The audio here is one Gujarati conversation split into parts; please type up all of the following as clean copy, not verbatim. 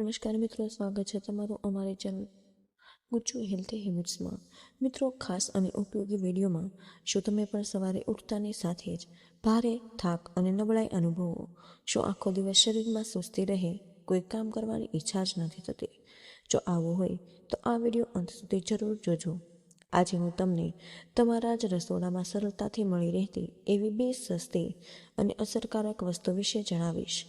નમસ્કાર મિત્રો, સ્વાગત છે તમારું અમારી ચેનલ ગુચ્ચુ હેલ્ધી હેબિટ્સમાં. મિત્રો, ખાસ અને ઉપયોગી વિડીયોમાં શું તમે પણ સવારે ઉઠતાની સાથે જ ભારે થાક અને નબળાઈ અનુભવો? શું આખો દિવસ શરીરમાં સુસ્તી રહે, કોઈ કામ કરવાની ઈચ્છા જ નથી થતી? જો આવું હોય તો આ વિડીયો અંત સુધી જરૂર જોજો. આજે હું તમને તમારા જ રસોડામાં સરળતાથી મળી રહેતી એવી 2 સસ્તી અને અસરકારક વસ્તુ વિશે જણાવીશ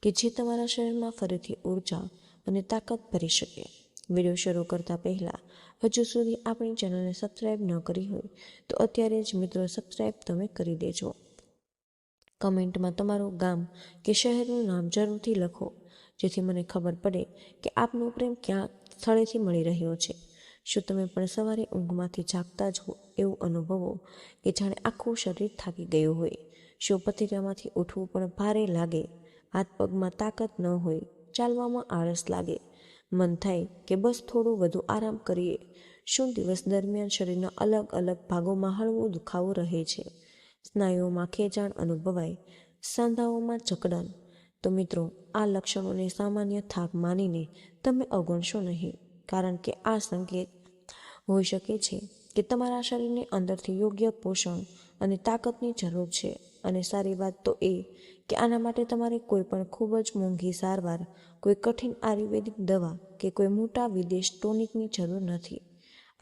કે જે તમારા શરીરમાં ફરીથી ઉર્જા અને તાકાત ભરી શકે. વિડીયો શરૂ કરતા પહેલાં હજુ સુધી આપણી ચેનલને સબસ્ક્રાઈબ ન કરી હોય તો અત્યારે જ મિત્રો સબસ્ક્રાઈબ તમે કરી દેજો. કમેન્ટમાં તમારું ગામ કે શહેરનું નામ જરૂરથી લખો, જેથી મને ખબર પડે કે આપનો પ્રેમ ક્યાં સ્થળેથી મળી રહ્યો છે. શું તમે પણ સવારે ઊંઘમાંથી જાગતા જ હો એવું અનુભવો કે જાણે આખું શરીર થાકી ગયું હોય? શું પથારીમાંથી ઉઠવું પણ ભારે લાગે, હાથ પગમાં તાકાત ન હોય, ચાલવામાં આળસ લાગે, મન થાય કે બસ થોડું વધુ આરામ કરીએ? શું દિવસ દરમિયાન શરીરના અલગ અલગ ભાગોમાં હળવો દુખાવો રહે છે, સ્નાયુઓમાં ખેંચાણ અનુભવાય, સાંધાઓમાં જકડન? તો મિત્રો, આ લક્ષણોને સામાન્ય થાક માનીને તમે અવગણશો નહીં, કારણ કે આ સંકેત હોઈ શકે છે કે તમારા શરીરને અંદરથી યોગ્ય પોષણ અને તાકાતની જરૂર છે. અને સારી વાત તો એ કે આના માટે તમારે કોઈ પણ ખૂબ જ મોંઘી સારવાર, કોઈ કઠિન આયુર્વેદિક દવા કે કોઈ મોટા વિદેશ ટોનિકની જરૂર નથી.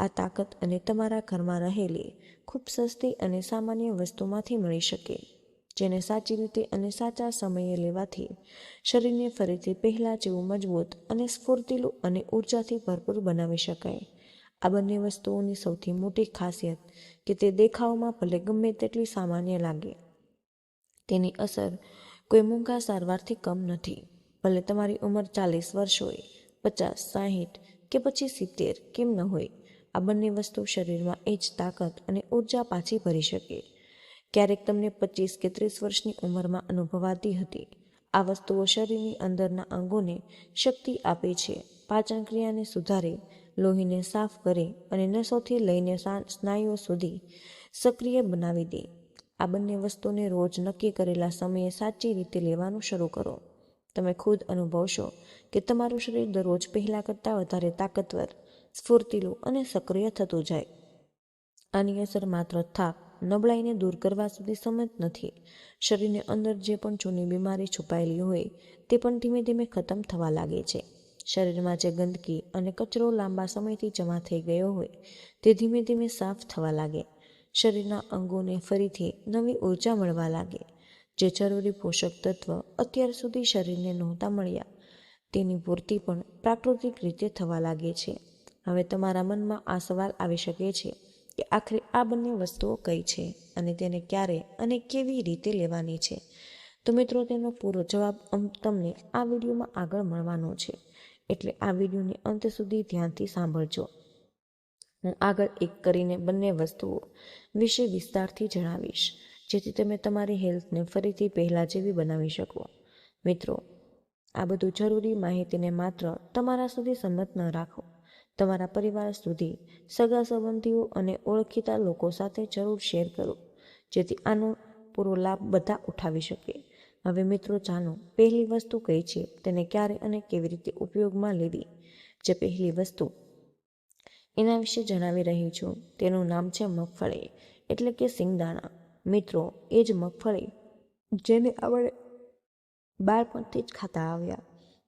આ તાકાત અને તમારા ઘરમાં રહેલી ખૂબ સસ્તી અને સામાન્ય વસ્તુમાંથી મળી શકે, જેને સાચી રીતે અને સાચા સમયે લેવાથી શરીરને ફરીથી પહેલાં જેવું મજબૂત અને સ્ફૂર્તિલું અને ઉર્જાથી ભરપૂર બનાવી શકાય. આ બંને વસ્તુઓની સૌથી મોટી ખાસિયત કે તે દેખાવમાં ભલે ગમે તેટલી સામાન્ય લાગે, તેની અસર કોઈ મોંઘા સારવારથી કમ નથી. ભલે તમારી ઉંમર 40 વર્ષ હોય, 50, 60 કે પછી 70 કેમ ન હોય, આ બંને વસ્તુ શરીરમાં એ જ તાકાત અને ઉર્જા પાછી ભરી શકે. ક્યારેક તમને 25 કે 30 વર્ષની ઉંમરમાં અનુભવાતી હતી. આ વસ્તુઓ શરીરની અંદરના અંગોને શક્તિ આપે છે, પાચન ક્રિયાને સુધારે, લોહીને સાફ કરે અને નસોથી લઈને સ્નાયુઓ સુધી સક્રિય બનાવી દે. આ બંને વસ્તુને રોજ નક્કી કરેલા સમયે સાચી રીતે લેવાનું શરૂ કરો. તમે ખુદ અનુભવશો કે તમારું શરીર દરરોજ પહેલાં કરતાં વધારે તાકતવર, સ્ફૂર્તિલું અને સક્રિય થતું જાય. આની અસર માત્ર થાક, નબળાઈને દૂર કરવા સુધી સમજ નથી. શરીરની અંદર જે પણ જૂની બીમારી છુપાયેલી હોય તે પણ ધીમે ધીમે ખતમ થવા લાગે છે. શરીરમાં જે ગંદકી અને કચરો લાંબા સમયથી જમા થઈ ગયો હોય તે ધીમે ધીમે સાફ થવા લાગે. શરીરના અંગોને ફરીથી નવી ઉર્જા મળવા લાગે. જે જરૂરી પોષક તત્વ અત્યાર સુધી શરીરને નહોતા મળ્યા, તેની પૂર્તિ પણ પ્રાકૃતિક રીતે થવા લાગે છે. હવે તમારા મનમાં આ સવાલ આવી શકે છે કે આખરે આ બંને વસ્તુઓ કઈ છે અને તેને ક્યારે અને કેવી રીતે લેવાની છે? તો મિત્રો, તેનો પૂરો જવાબ તમને આ વિડીયોમાં આગળ મળવાનો છે, એટલે આ વિડીયોને અંત સુધી ધ્યાનથી સાંભળજો. હું આગળ એક કરીને બંને વસ્તુઓ વિશે વિસ્તારથી જણાવીશ, જેથી તમે તમારી હેલ્થને ફરીથી પહેલાં જેવી બનાવી શકો. મિત્રો, આ બધું જરૂરી માહિતીને માત્ર તમારા સુધી સંમત ન રાખો. તમારા પરિવાર સુધી, સગા સંબંધીઓ અને ઓળખીતા લોકો સાથે જરૂર શેર કરો, જેથી આનો પૂરો લાભ બધા ઉઠાવી શકે. હવે મિત્રો, જાણો પહેલી વસ્તુ કઈ છે, તેને ક્યારે અને કેવી રીતે ઉપયોગમાં લેવી. જે પહેલી વસ્તુ એના વિશે જણાવી રહી છું તેનું નામ છે મગફળી, એટલે કે સિંગદાણા. મિત્રો, એ જ મગફળી જેને આપણે બાળપણથી જ ખાતા આવ્યા,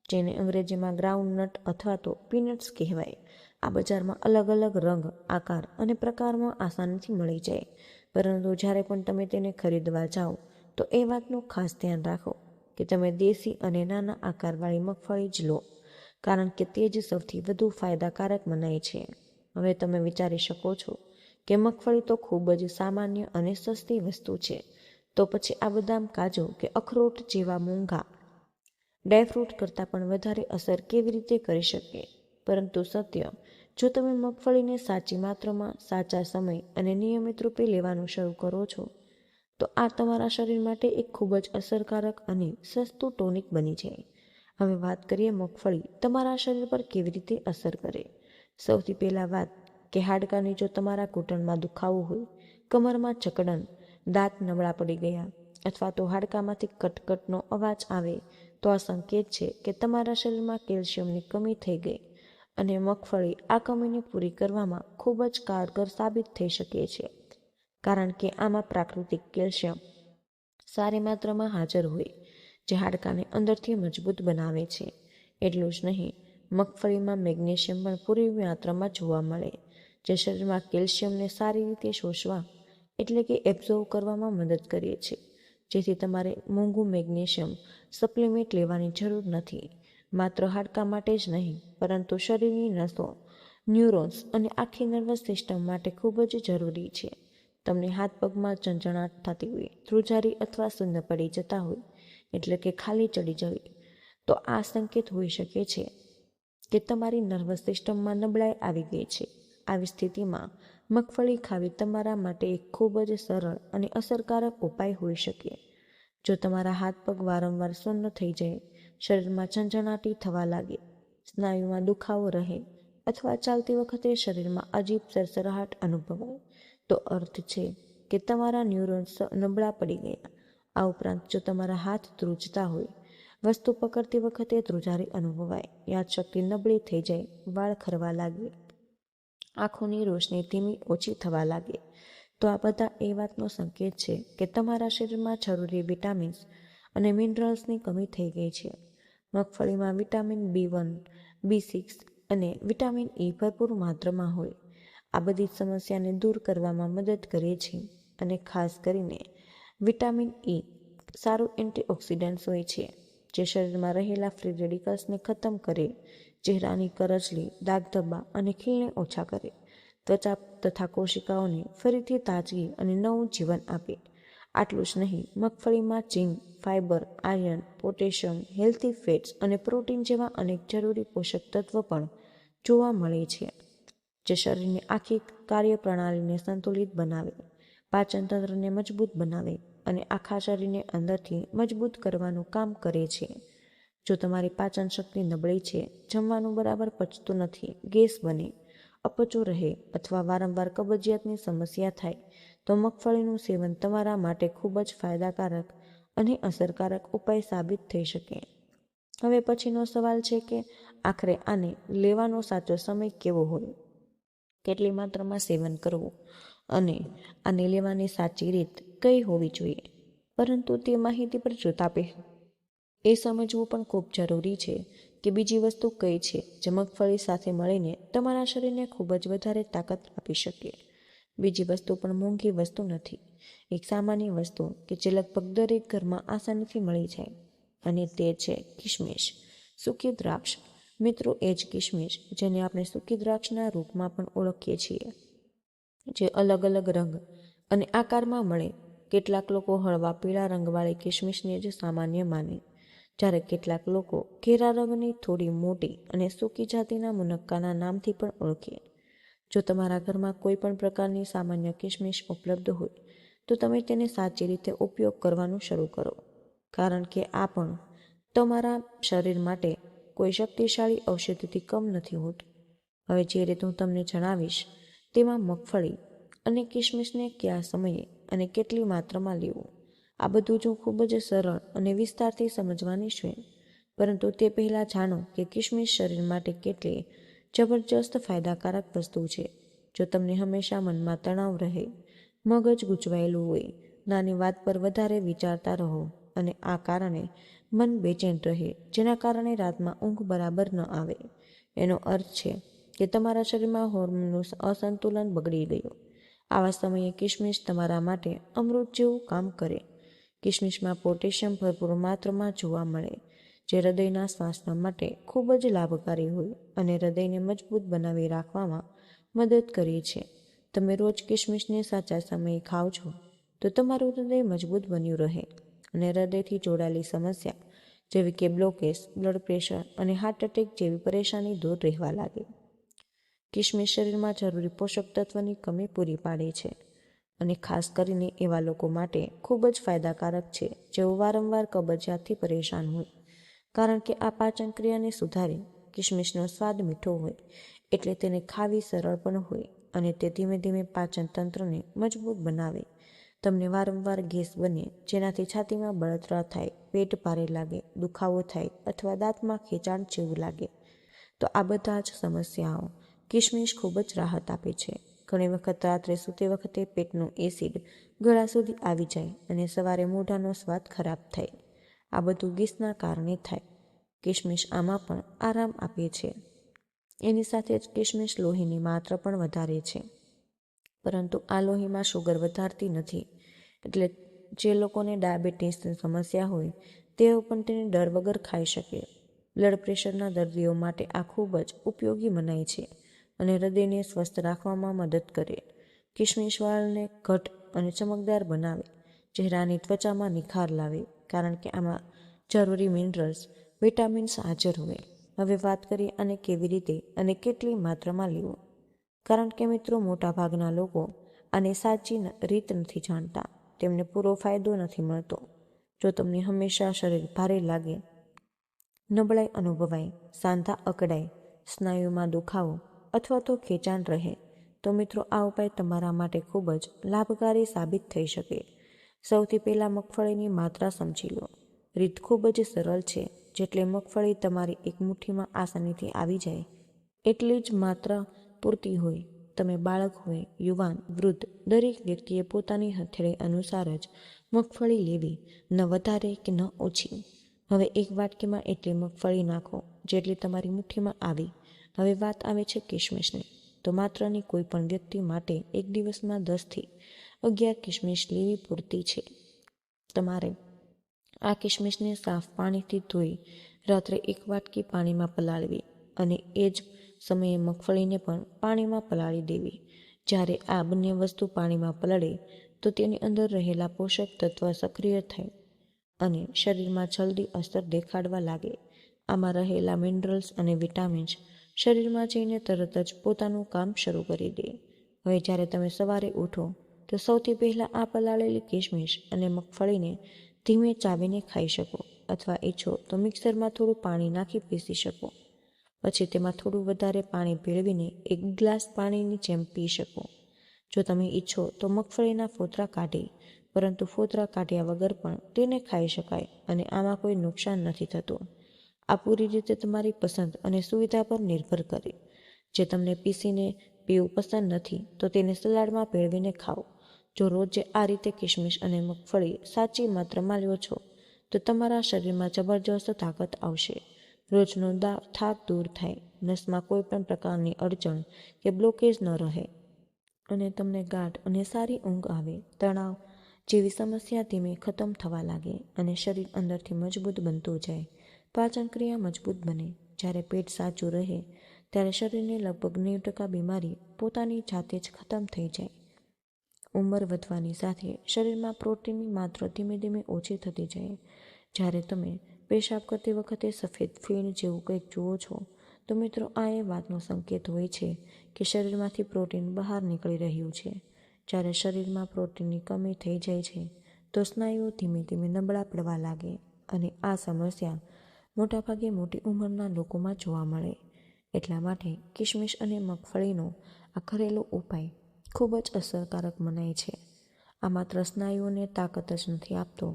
જેને અંગ્રેજીમાં ગ્રાઉન્ડનટ અથવા તો પીનટ્સ કહેવાય. આ બજારમાં અલગ અલગ રંગ, આકાર અને પ્રકારમાં આસાનીથી મળી જાય, પરંતુ જ્યારે પણ તમે તેને ખરીદવા જાઓ તો એ વાતનું ખાસ ધ્યાન રાખો કે તમે દેશી અને નાના આકારવાળી મગફળી જ લો, કારણ કે તે જ સૌથી વધુ ફાયદાકારક મનાય છે. હવે તમે વિચારી શકો છો કે મગફળી તો ખૂબ જ સામાન્ય અને સસ્તી વસ્તુ છે, તો પછી આ બદામ, કાજુ કે અખરોટ જેવા મોંઘા ડ્રાયફ્રૂટ કરતાં પણ વધારે અસર કેવી રીતે કરી શકે? પરંતુ સત્ય, જો તમે મગફળીને સાચી માત્રામાં, સાચા સમય અને નિયમિત રૂપે લેવાનું શરૂ કરો છો, તો આ તમારા શરીર માટે એક ખૂબ જ અસરકારક અને સસ્તું ટોનિક બની જાય. હવે વાત કરીએ મગફળી તમારા શરીર પર કેવી રીતે અસર કરે. સૌથી પહેલા વાત કે હાડકાની જો તમારા ઘૂંટણમાં દુખાવો હોય, કમરમાં જકડન, દાંત નબળા પડી ગયા અથવા તો હાડકામાંથી કટકટનો અવાજ આવે, તો આ સંકેત છે કે તમારા શરીરમાં કેલ્શિયમની કમી થઈ ગઈ અને મગફળી આ કમીને પૂરી કરવામાં ખૂબ જ કારગર સાબિત થઈ શકે છે, કારણ કે આમાં પ્રાકૃતિક કેલ્શિયમ સારી માત્રામાં હાજર હોય જે હાડકાને અંદરથી મજબૂત બનાવે છે. એટલું જ નહીં, મગફળીમાં મેગ્નેશિયમ પણ પૂરી માત્રામાં જોવા મળે, જે શરીરમાં કેલ્શિયમને સારી રીતે શોષવા એટલે કે એબ્ઝોર્વ કરવામાં મદદ કરે છે, જેથી તમારે મોંઘું મેગ્નેશિયમ સપ્લિમેન્ટ લેવાની જરૂર નથી. માત્ર હાડકાં માટે જ નહીં, પરંતુ શરીરની નસો, ન્યુરોન્સ અને આખી નર્વસ સિસ્ટમ માટે ખૂબ જ જરૂરી છે. તમને હાથ પગમાં ઝંઝણાટ થતી હોય, ધ્રુજારી અથવા શૂન્ય પડી જતા હોય, એટલે કે ખાલી ચડી જવી, તો આ સંકેત હોઈ શકે છે કે તમારી નર્વસ સિસ્ટમમાં નબળાઈ આવી ગઈ છે. આવી સ્થિતિમાં મગફળી ખાવી તમારા માટે એક ખૂબ જ સરળ અને અસરકારક ઉપાય હોઈ શકે. જો તમારા હાથ પગ વારંવાર સુન્ન થઈ જાય, શરીરમાં ઝંઝણાટી થવા લાગે, સ્નાયુમાં દુખાવો રહે અથવા ચાલતી વખતે શરીરમાં અજીબ સરસરાહટ અનુભવાય, તો અર્થ છે કે તમારા ન્યુરોન્સ નબળા પડી ગયા. આ ઉપરાંત જો તમારા હાથ ધ્રુજતા હોય, વસ્તુ પકડતી વખતે ધ્રુજારી અનુભવાય, યાદશક્તિ નબળી થઈ જાય, વાળ ખરવા લાગે, આંખોની રોશની ધીમી ઓછી થવા લાગે, તો આ બધા એ વાતનો સંકેત છે કે તમારા શરીરમાં જરૂરી વિટામિન્સ અને મિનરલ્સની કમી થઈ ગઈ છે. મગફળીમાં વિટામિન B1, B6 અને વિટામિન E ભરપૂર માત્રામાં હોય. આ બધી સમસ્યાને દૂર કરવામાં મદદ કરે છે અને ખાસ કરીને વિટામિન E સારું એન્ટીઓક્સિડન્ટ હોય છે, જે શરીરમાં રહેલા ફ્રી રેડિકલ્સને ખતમ કરે, ચહેરાની કરચલી, દાગ ધબ્બા અને ખીલને ઓછા કરે, ત્વચા તથા કોશિકાઓને ફરીથી તાજગી અને નવું જીવન આપે. આટલું જ નહીં, મગફળીમાં zinc, fibre, iron, potassium, healthy fats અને પ્રોટીન જેવા અનેક જરૂરી પોષક તત્વો પણ જોવા મળે છે, જે શરીરની આખી કાર્યપ્રણાલીને સંતુલિત બનાવે, પાચન તંત્રને મજબૂત બનાવે અને આખા શરીરને અંદરથી મજબૂત કરવાનું કામ કરે છે. જો તમારી પાચન શક્તિ નબળી છે, જમવાનું બરાબર પચતું નથી, ગેસ બને, અપચો રહે અથવા વારંવાર કબજિયાતની સમસ્યા થાય, તો મગફળીનું સેવન તમારા માટે ખૂબ જ ફાયદાકારક અને અસરકારક ઉપાય સાબિત થઈ શકે. હવે પછીનો સવાલ છે કે આખરે આને લેવાનો સાચો સમય કેવો હોય, કેટલી માત્રામાં સેવન કરવું અને આને લેવાની સાચી રીત કઈ હોવી જોઈએ. પરંતુ તે માહિતી પર જોતા એ સમજવું પણ ખૂબ જરૂરી છે કે બીજી વસ્તુ કઈ છે જે મગફળી સાથે મળીને તમારા શરીરને ખૂબ જ વધારે તાકાત આપી શકે. બીજી વસ્તુ પણ મોંઘી વસ્તુ નથી, એક સામાન્ય વસ્તુ કે જે લગભગ દરેક ઘરમાં આસાનીથી મળી જાય, અને તે છે કિશમિશ, સૂકી દ્રાક્ષ. મિત્રો, એ જ કિશમિશ જેને આપણે સૂકી દ્રાક્ષના રૂપમાં પણ ઓળખીએ છીએ, જે અલગ અલગ રંગ અને આકારમાં મળે. કેટલાક લોકો હળવા પીળા રંગવાળી કિશમિશને જ સામાન્ય માને, જ્યારે કેટલાક લોકો ઘેરા રંગની થોડી મોટી અને સૂકી જાતિના મુનક્કાના નામથી પણ ઓળખે. જો તમારા ઘરમાં કોઈ પણ પ્રકારની સામાન્ય કિશમિશ ઉપલબ્ધ હોય, તો તમે તેને સાચી રીતે ઉપયોગ કરવાનું શરૂ કરો, કારણ કે આ પણ તમારા શરીર માટે કોઈ શક્તિશાળી ઔષધિથી કમ નથી હોતું. હવે જે રીતે હું તમને જણાવીશ, તેમાં મગફળી અને કિશમિશને કયા સમયે અને કેટલી માત્રામાં લેવું, આ બધું જ ખૂબ જ સરળ અને વિસ્તારથી સમજવાની છે. પરંતુ તે પહેલાં જાણો કે કિશમિશ શરીર માટે કેટલી જબરજસ્ત ફાયદાકારક વસ્તુ છે. જો તમને હંમેશા મનમાં તણાવ રહે, મગજ ગૂંચવાયેલું હોય, નાની વાત પર વધારે વિચારતા રહો અને આ કારણે મન બેચેન રહે, જેના કારણે રાતમાં ઊંઘ બરાબર ન આવે, એનો અર્થ છે કે તમારા શરીરમાં હોર્મોનનું અસંતુલન બગડી ગયું. આવા સમયે કિશમિશ તમારા માટે અમૃત જેવું કામ કરે. કિશમિશમાં પોટેશિયમ ભરપૂર માત્રામાં જોવા મળે, જે હૃદયના સ્વાસ્થ્ય માટે ખૂબ જ લાભકારી હોય અને હૃદયને મજબૂત બનાવી રાખવામાં મદદ કરે છે. તમે રોજ કિશમિશને સાચા સમયે ખાઓ છો તો તમારું હૃદય મજબૂત બન્યું રહે અને હૃદયથી જોડાયેલી સમસ્યા જેવી કે બ્લોકેજ, બ્લડ પ્રેશર અને હાર્ટ એટેક જેવી પરેશાની દૂર રહેવા લાગે. કિશમિશ શરીરમાં જરૂરી પોષક તત્વની કમી પૂરી પાડે છે અને ખાસ કરીને એવા લોકો માટે ખૂબ જ ફાયદાકારક છે જેઓ વારંવાર કબજિયાતથી પરેશાન હોય, કારણ કે આ પાચન ક્રિયાને સુધારે. કિશમિશનો સ્વાદ મીઠો હોય એટલે તેને ખાવી સરળ પણ હોય અને તે ધીમે ધીમે પાચન તંત્રને મજબૂત બનાવે. તમને વારંવાર ગેસ બને, જેનાથી છાતીમાં બળતરા થાય પેટ ભારે લાગે, દુખાવો થાય અથવા દાંતમાં ખેંચાણ જેવું લાગે, તો આ બધા જ સમસ્યાઓ કિશમિશ ખૂબ જ રાહત આપે છે. ઘણી વખત રાત્રે સૂતી વખતે પેટનું એસિડ ગળા સુધી આવી જાય અને સવારે મોઢાનો સ્વાદ ખરાબ થાય. આ બધું ગેસના કારણે થાય. કિશમિશ આમાં પણ આરામ આપે છે. એની સાથે જ કિશમિશ લોહીની માત્રા પણ વધારે છે, પરંતુ આ લોહીમાં શુગર વધારતી નથી. એટલે જે લોકોને ડાયાબિટીસની સમસ્યા હોય તેઓ પણ તેને ડર વગર ખાઈ શકે. બ્લડ પ્રેશરના દર્દીઓ માટે આ ખૂબ જ ઉપયોગી મનાય છે અને હૃદયને સ્વસ્થ રાખવામાં મદદ કરે. કિશમિશ વાળને ઘટ અને ચમકદાર બનાવે, ચહેરાની ત્વચામાં નિખાર લાવે, કારણ કે આમાં જરૂરી મિનરલ્સ, વિટામિન્સ હાજર હોય. હવે વાત કરીએ આને કેવી રીતે અને કેટલી માત્રામાં લેવું. કારણ કે મિત્રો, મોટાભાગના લોકો આની સાચી રીત નથી જાણતા. તેમને પૂરો ફાયદો નથી મળતો. જો તમને હંમેશા શરીર ભારે લાગે, નબળાઈ અનુભવાય, સાંધા અકળાય, સ્નાયુમાં દુખાવો અથવા તો ખેંચાણ રહે, તો મિત્રો આ ઉપાય તમારા માટે ખૂબ જ લાભકારી સાબિત થઈ શકે. સૌથી પહેલાં મગફળીની માત્રા સમજી લો. રીત ખૂબ જ સરળ છે. જેટલી મગફળી તમારી એક મુઠ્ઠીમાં આસાનીથી આવી જાય એટલી જ માત્રા પૂરતી હોય. તમે બાળક હોય, યુવાન, વૃદ્ધ, દરેક વ્યક્તિએ પોતાની હથેળી અનુસાર જ મગફળી લેવી, ન વધારે કે ન ઓછી. હવે એક વાટકીમાં એટલી મગફળી નાખો જેટલી તમારી મુઠ્ઠીમાં આવી. હવે વાત આવે છે કિશમિશની. તો માત્રની કોઈ પણ વ્યક્તિ માટે એક દિવસમાં 10 થી 11 કિશમિશ લેવી પૂરતી છે. તમારે આ કિશમિશને સાફ પાણીથી ધોઈ રાત્રે 1 વાટકી પાણીમાં પલાળવી અને એ જ સમયે મગફળીને પણ પાણીમાં પલાળી દેવી. જ્યારે આ બંને વસ્તુ પાણીમાં પલળે તો તેની અંદર રહેલા પોષક તત્વ સક્રિય થાય અને શરીરમાં જલ્દી અસર દેખાડવા લાગે. આમાં રહેલા મિનરલ્સ અને વિટામિન્સ શરીરમાં જઈને તરત જ પોતાનું કામ શરૂ કરી દે. હવે જ્યારે તમે સવારે ઉઠો તો સૌથી પહેલાં આ પલાળેલી કિશમિશ અને મગફળીને ધીમે ચાવીને ખાઈ શકો, અથવા ઈચ્છો તો મિક્સરમાં થોડું પાણી નાખી પીસી શકો. પછી તેમાં થોડું વધારે પાણી ભેળવીને 1 ગ્લાસ પાણીની જેમ પી શકો. જો તમે ઈચ્છો તો મગફળીના ફોતરા કાઢી, પરંતુ ફોતરા કાઢ્યા વગર પણ તેને ખાઈ શકાય અને આમાં કોઈ નુકસાન નથી થતું. આ પૂરી રીતે તમારી પસંદ અને સુવિધા પર નિર્ભર કરે. જે તમને પીસીને પીવું પસંદ નથી તો તેને સલાડમાં ભેળવીને ખાઓ. જો રોજે આ રીતે કિશમિશ અને મગફળી સાચી માત્રામાં લો છો તો તમારા શરીરમાં જબરજસ્ત તાકાત આવશે. રોજનો થાક દૂર થાય, નસમાં કોઈ પણ પ્રકારની અડચણ કે બ્લોકેજ ન રહે અને તમને ગાઢ અને સારી ઊંઘ આવે. તણાવ જેવી સમસ્યા ધીમે ખતમ થવા લાગે અને શરીર અંદરથી મજબૂત બનતું જાય. પાચન ક્રિયા મજબૂત બને. જ્યારે પેટ સાચું રહે ત્યારે શરીરની લગભગ 90% બીમારી પોતાની જાતે જ ખતમ થઈ જાય. ઉંમર વધવાની સાથે શરીરમાં પ્રોટીનની માત્રા ધીમે ધીમે ઓછી થતી જાય. જ્યારે તમે પેશાબ કરતી વખતે સફેદ ફીણ જેવું કંઈક જુઓ છો તો મિત્રો આ એ વાતનો સંકેત હોય છે કે શરીરમાંથી પ્રોટીન બહાર નીકળી રહ્યું છે. જ્યારે શરીરમાં પ્રોટીનની કમી થઈ જાય છે તો સ્નાયુઓ ધીમે ધીમે નબળા પડવા લાગે અને આ સમસ્યા મોટાભાગે મોટી ઉંમરના લોકોમાં જોવા મળે. એટલા માટે કિશમિશ અને મગફળીનો આ ઘરેલું ઉપાય ખૂબ જ અસરકારક મનાય છે. આ માત્ર સ્નાયુઓને તાકાત જ નથી આપતો,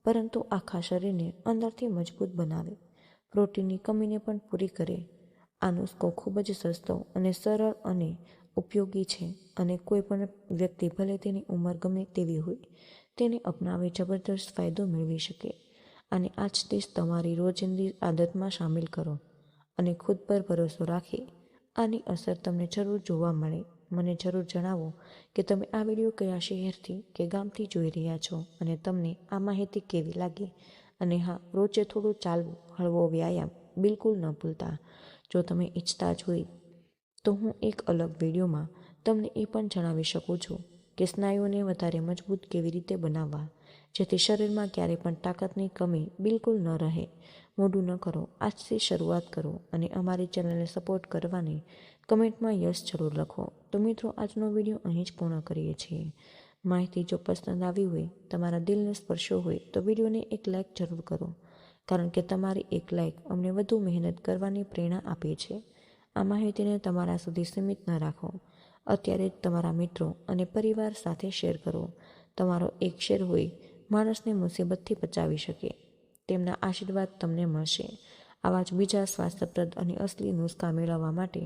પરંતુ આખા શરીરને અંદરથી મજબૂત બનાવે, પ્રોટીનની કમીને પણ પૂરી કરે. આ નુસ્ખો ખૂબ જ સસ્તો અને સરળ અને ઉપયોગી છે અને કોઈ પણ વ્યક્તિ ભલે તેની ઉંમર ગમે તેવી હોય તેને અપનાવી જબરદસ્ત ફાયદો મેળવી શકે. અને આજથી જ તમારી રોજિંદી આદતમાં સામેલ કરો અને ખુદ પર ભરોસો રાખી આની અસર તમને જરૂર જોવા મળે. મને જરૂર જણાવો કે તમે આ વિડીયો કયા શહેરથી કે ગામથી જોઈ રહ્યા છો અને તમને આ માહિતી કેવી લાગી. અને હા, રોજે થોડું ચાલવું, હળવો વ્યાયામ બિલકુલ ન ભૂલતા. જો તમે ઈચ્છતા જ હોય તો હું એક અલગ વિડીયોમાં તમને એ પણ જણાવી શકું છું કે સ્નાયુઓને વધારે મજબૂત કેવી રીતે બનાવવા, જેથી શરીરમાં ક્યારેય પણ તાકાતની કમી બિલકુલ ન રહે. મોડું ન કરો, આજથી શરૂઆત કરો અને અમારી ચેનલને સપોર્ટ કરવાની કમેન્ટમાં યસ જરૂર લખો. તો મિત્રો, આજનો વિડીયો અહીં જ પૂર્ણ કરીએ છીએ. માહિતી જો પસંદ આવી હોય, તમારા દિલને સ્પર્શ્યો હોય તો વિડીયોને એક લાઇક જરૂર કરો, કારણ કે તમારી એક લાઇક અમને વધુ મહેનત કરવાની પ્રેરણા આપે છે. આ માહિતીને તમારા સુધી સીમિત ન રાખો. અત્યારે જ તમારા મિત્રો અને પરિવાર સાથે શેર કરો. તમારો એક શેર હોય માણસને મુસીબતથી બચાવી શકે. તેમના આશીર્વાદ તમને મળશે. આવા જ બીજા સ્વાસ્થ્યપ્રદ અને અસલી નુસ્ખા મેળવવા માટે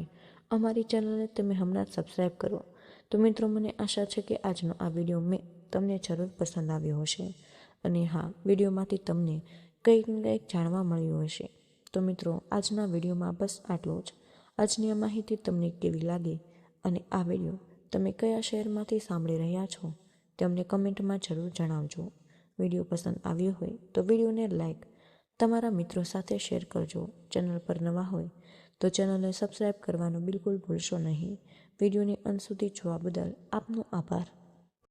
અમારી ચેનલને તમે હમણાં જ સબસ્ક્રાઈબ કરો. તો મિત્રો, મને આશા છે કે આજનો આ વિડીયો તમને જરૂર પસંદ આવ્યો હશે. અને હા, વિડીયોમાંથી તમને કંઈક ને કંઈક જાણવા મળ્યું હશે. તો મિત્રો, આજના વિડીયોમાં બસ આટલું જ. આજની આ માહિતી તમને કેવી લાગી અને આ વિડીયો તમે કયા શહેરમાંથી સાંભળી રહ્યા છો તે અમને કમેન્ટમાં જરૂર જણાવજો. વિડીયો પસંદ આવ્યો હોય તો વિડીયોને લાઈક, તમારા મિત્રો સાથે શેર કરજો. ચેનલ પર નવા હોય તો ચેનલને સબસ્ક્રાઈબ કરવાનું બિલકુલ ભૂલશો નહીં. વિડીયોની અંત સુધી જોવા બદલ આપનો આભાર.